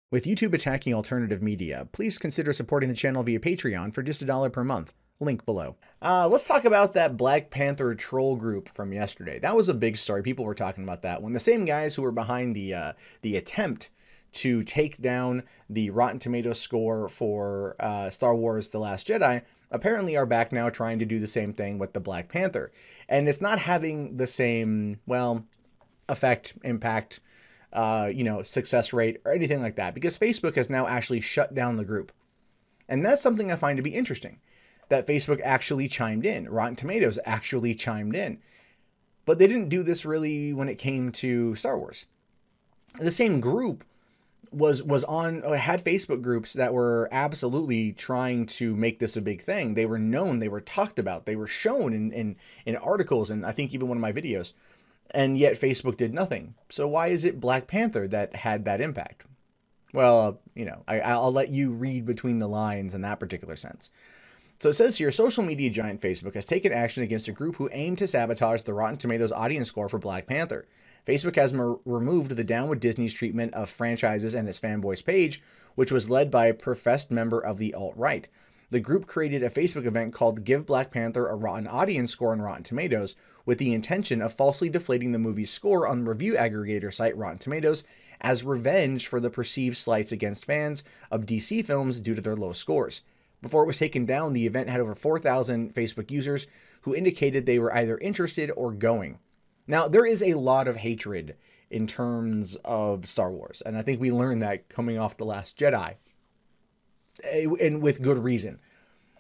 With YouTube attacking alternative media, please consider supporting the channel via Patreon for just $1 per month. Link below. Let's talk about that Black Panther troll group from yesterday. That was a big story. People were talking about that. When the same guys who were behind the attempt to take down the Rotten Tomatoes score for Star Wars The Last Jedi apparently are back now trying to do the same thing with the Black Panther. And it's not having the same, well, effect, impact, success rate or anything like that, because Facebook has now actually shut down the group. And that's something I find to be interesting, that Facebook actually chimed in. Rotten Tomatoes actually chimed in. But they didn't do this really when it came to Star Wars. The same group had Facebook groups that were absolutely trying to make this a big thing. They were known, they were talked about, they were shown in articles, and I think even one of my videos. And yet Facebook did nothing. So why is it Black Panther that had that impact? Well, I'll let you read between the lines in that particular sense. So it says here, social media giant Facebook has taken action against a group who aimed to sabotage the Rotten Tomatoes audience score for Black Panther. Facebook has removed the Down with Disney's treatment of franchises and its fanboys page, which was led by a professed member of the alt-right. The group created a Facebook event called Give Black Panther a Rotten Audience Score on Rotten Tomatoes, with the intention of falsely deflating the movie's score on review aggregator site Rotten Tomatoes as revenge for the perceived slights against fans of DC films due to their low scores. Before it was taken down, the event had over 4,000 Facebook users who indicated they were either interested or going. Now, there is a lot of hatred in terms of Star Wars, and I think we learned that coming off The Last Jedi, and with good reason.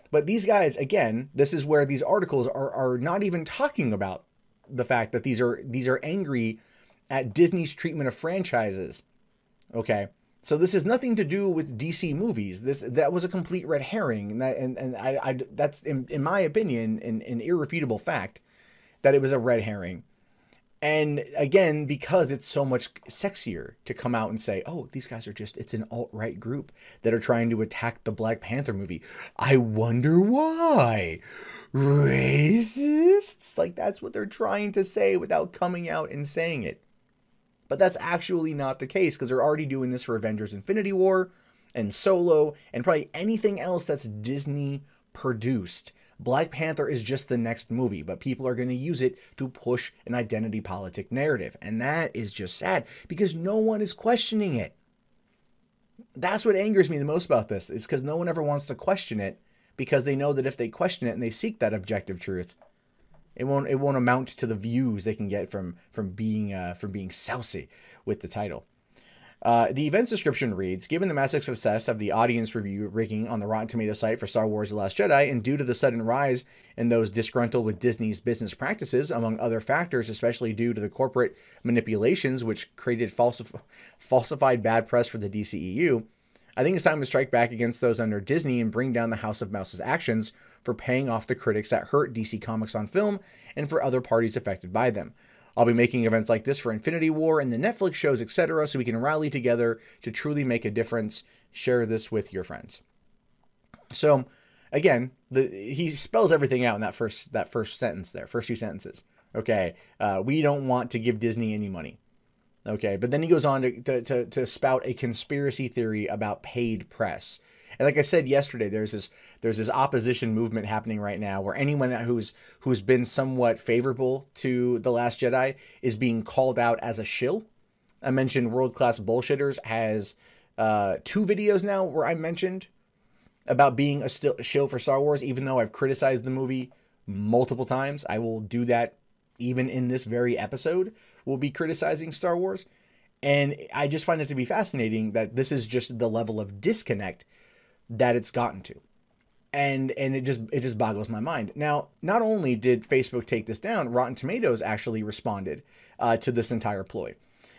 But these guys, again, this is where these articles are not even talking about the fact that these are angry at Disney's treatment of franchises. Okay, so this has nothing to do with DC movies. That was a complete red herring, and that's in my opinion an irrefutable fact that it was a red herring. And again, because it's so much sexier to come out and say, oh, these guys are it's an alt-right group that are trying to attack the Black Panther movie. I wonder why. Racists? Like, that's what they're trying to say without coming out and saying it. But that's actually not the case, because they're already doing this for Avengers Infinity War and Solo and probably anything else that's Disney produced. Black Panther is just the next movie, but people are going to use it to push an identity politic narrative. And that is just sad because no one is questioning it. That's what angers me the most about this, is because no one ever wants to question it, because they know that if they question it and they seek that objective truth, it won't amount to the views they can get from being sousy with the title. The event's description reads, given the massive success of the audience review rigging on the Rotten Tomatoes site for Star Wars The Last Jedi, and due to the sudden rise in those disgruntled with Disney's business practices, among other factors, especially due to the corporate manipulations which created falsified bad press for the DCEU, I think it's time to strike back against those under Disney and bring down the House of Mouse's actions for paying off the critics that hurt DC Comics on film and for other parties affected by them. I'll be making events like this for Infinity War and the Netflix shows, etc., so we can rally together to truly make a difference. Share this with your friends. So, again, he spells everything out in that first sentence there, first few sentences. Okay, we don't want to give Disney any money. Okay, but then he goes on to spout a conspiracy theory about paid press. And like I said yesterday, there's this opposition movement happening right now where anyone who's been somewhat favorable to The Last Jedi is being called out as a shill. I mentioned World Class Bullshitters has 2 videos now where I mentioned about being a shill for Star Wars, even though I've criticized the movie multiple times. I will do that even in this very episode. We'll be criticizing Star Wars. And I just find it to be fascinating that this is just the level of disconnect that it's gotten to. And it just boggles my mind. Now, not only did Facebook take this down, Rotten Tomatoes actually responded to this entire ploy.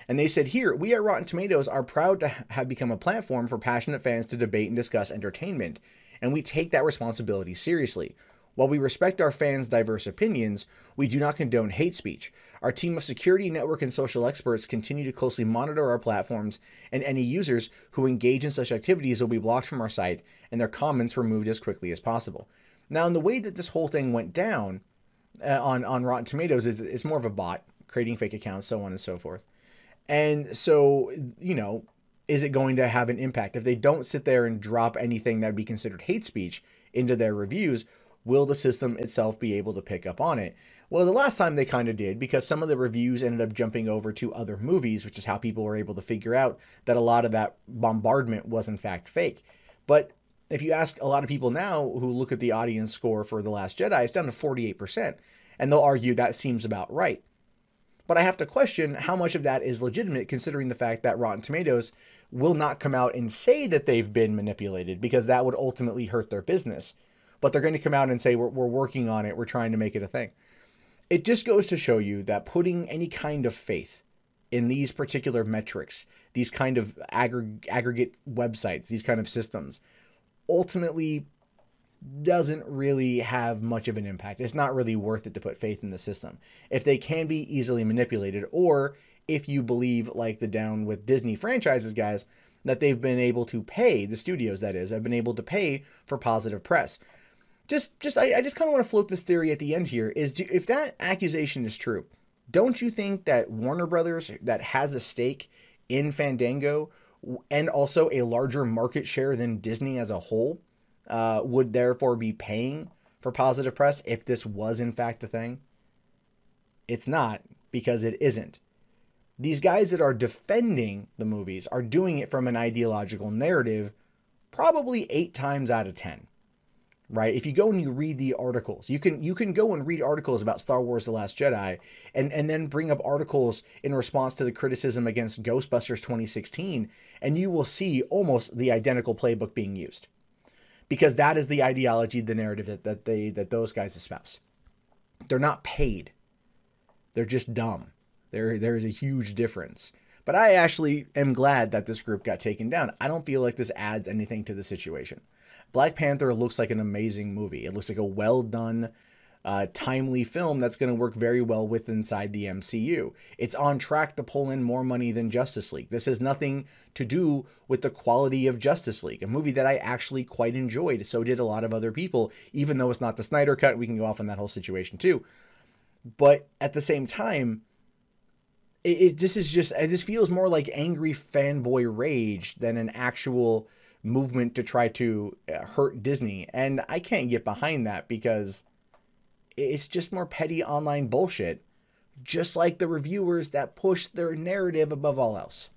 And they said here, we at Rotten Tomatoes are proud to have become a platform for passionate fans to debate and discuss entertainment, and we take that responsibility seriously. While we respect our fans' diverse opinions, we do not condone hate speech. Our team of security, network, and social experts continue to closely monitor our platforms, and any users who engage in such activities will be blocked from our site and their comments removed as quickly as possible. Now, in the way that this whole thing went down on Rotten Tomatoes is it's more of a bot, creating fake accounts, so on and so forth. And so, is it going to have an impact? If they don't sit there and drop anything that would be considered hate speech into their reviews, will the system itself be able to pick up on it? Well, the last time they kind of did, because some of the reviews ended up jumping over to other movies, which is how people were able to figure out that a lot of that bombardment was in fact fake. But if you ask a lot of people now who look at the audience score for The Last Jedi, it's down to 48%. And they'll argue that seems about right. But I have to question how much of that is legitimate, considering the fact that Rotten Tomatoes will not come out and say that they've been manipulated, because that would ultimately hurt their business. But they're going to come out and say, we're working on it, we're trying to make it a thing. It just goes to show you that putting any kind of faith in these particular metrics, these kind of aggregate websites, these kind of systems, ultimately doesn't really have much of an impact. It's not really worth it to put faith in the system. If they can be easily manipulated, or if you believe, like the Down with Disney franchises guys, that they've been able to pay, the studios that is, have been able to pay for positive press. I just kind of want to float this theory at the end here, is if that accusation is true, don't you think that Warner Brothers, that has a stake in Fandango and also a larger market share than Disney as a whole, would therefore be paying for positive press if this was in fact a thing? It's not, because it isn't. These guys that are defending the movies are doing it from an ideological narrative probably 8 times out of 10. Right? If you go and you read the articles, you can go and read articles about Star Wars The Last Jedi and then bring up articles in response to the criticism against Ghostbusters 2016, and you will see almost the identical playbook being used. Because that is the ideology, the narrative that those guys espouse. They're not paid. They're just dumb. There's a huge difference. But I actually am glad that this group got taken down. I don't feel like this adds anything to the situation. Black Panther looks like an amazing movie. It looks like a well-done, timely film that's going to work very well with inside the MCU. It's on track to pull in more money than Justice League. This has nothing to do with the quality of Justice League, a movie that I actually quite enjoyed. So did a lot of other people, even though it's not the Snyder Cut. We can go off on that whole situation too. But at the same time, this feels more like angry fanboy rage than an actual movement to try to hurt Disney. And I can't get behind that, because it's just more petty online bullshit, just like the reviewers that push their narrative above all else.